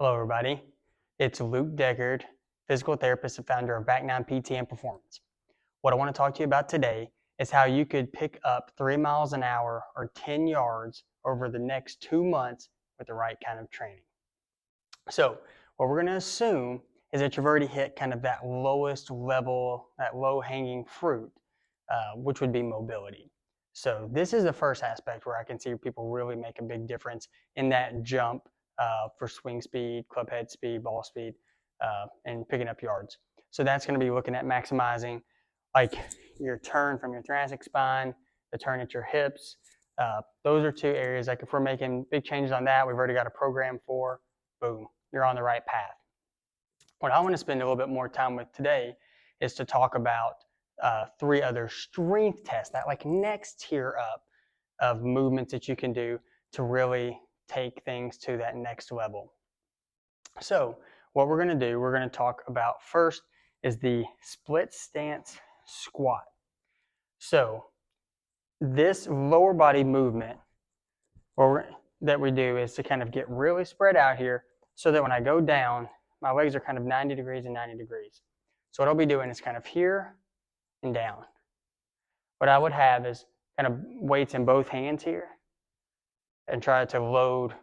Hello, everybody. It's Luke Deckard, physical therapist and founder of Back9 PT and Performance. What I want to talk to you about today is how you could pick up 3 miles an hour or 10 yards over the next 2 months with the right kind of training. So, what we're going to assume is that you've already hit kind of that lowest level, that low-hanging fruit, which would be mobility. So, this is the first aspect where I can see people really make a big difference in that jump for swing speed, club head speed, ball speed, and picking up yards. So that's going to be looking at maximizing like your turn from your thoracic spine, the turn at your hips. Those are 2 areas. Like if we're making big changes on that, we've already got a program for, boom, you're on the right path. What I want to spend a little bit more time with today is to talk about 3 other strength tests, that like next tier up of movements that you can do to really take things to that next level. So what we're going to do, we're going to talk about first is the split stance squat. So this lower body movement that we do is to kind of get really spread out here so that when I go down, my legs are kind of 90 degrees and 90 degrees. So what I'll be doing is kind of here and down. What I would have is kind of weights in both hands here and try to load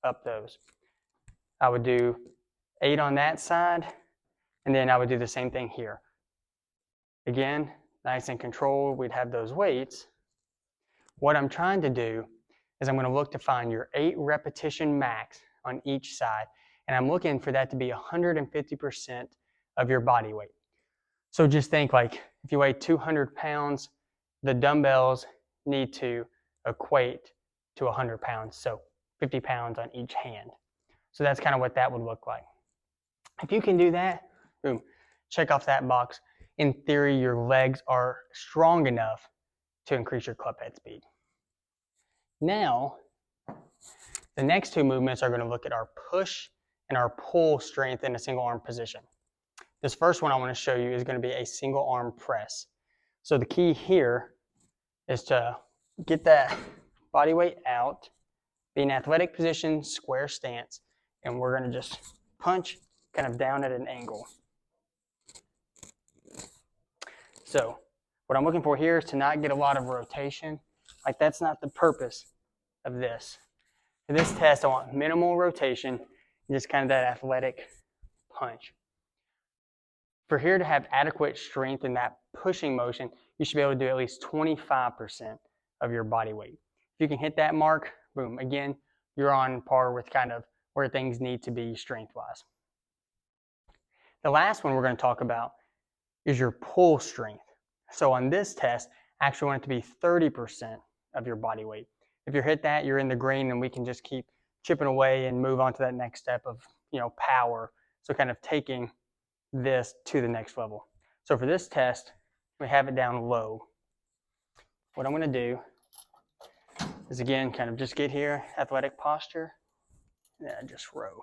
up those. I would do 8 on that side, and then I would do the same thing here. Again, nice and controlled, we'd have those weights. What I'm trying to do is I'm going to look to find your 8 repetition max on each side, and I'm looking for that to be 150% of your body weight. So just think like if you weigh 200 pounds, the dumbbells need to equate to 100 pounds, so 50 pounds on each hand. So that's kind of what that would look like. If you can do that, boom, check off that box. In theory, your legs are strong enough to increase your club head speed. Now, the next 2 movements are going to look at our push and our pull strength in a single arm position. This first one I want to show you is going to be a single arm press. So the key here is to get that body weight out, be in athletic position, square stance, and we're going to just punch kind of down at an angle. So what I'm looking for here is to not get a lot of rotation. Like that's not the purpose of this. For this test, I want minimal rotation and just kind of that athletic punch. For here to have adequate strength in that pushing motion, you should be able to do at least 25% of your body weight. If you can hit that mark, boom, again, you're on par with kind of where things need to be strength-wise. The last one we're going to talk about is your pull strength. So on this test, I actually want it to be 30% of your body weight. If you hit that, you're in the green, and we can just keep chipping away and move on to that next step of, power. So kind of taking this to the next level. So for this test, we have it down low. What I'm going to do is, again, kind of just get here, athletic posture, and just row.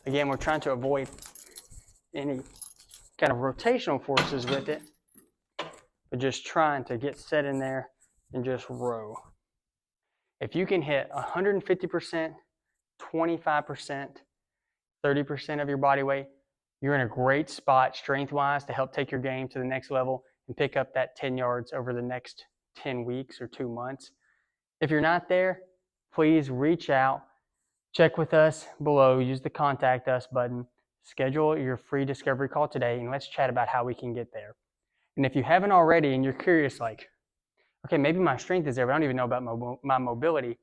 Again, we're trying to avoid any kind of rotational forces with it, but just trying to get set in there and just row. If you can hit 150%, 25%, 30% of your body weight, you're in a great spot strength-wise to help take your game to the next level and pick up that 10 yards over the next 10 weeks or 2 months. If you're not there, please reach out, check with us below, use the contact us button, schedule your free discovery call today, and let's chat about how we can get there. And if you haven't already and you're curious, like, okay, maybe my strength is there, but I don't even know about my mobility,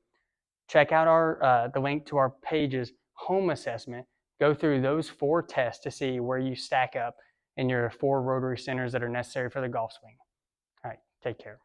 check out the link to our page's home assessment. Go through those 4 tests to see where you stack up in your 4 rotary centers that are necessary for the golf swing. All right, take care.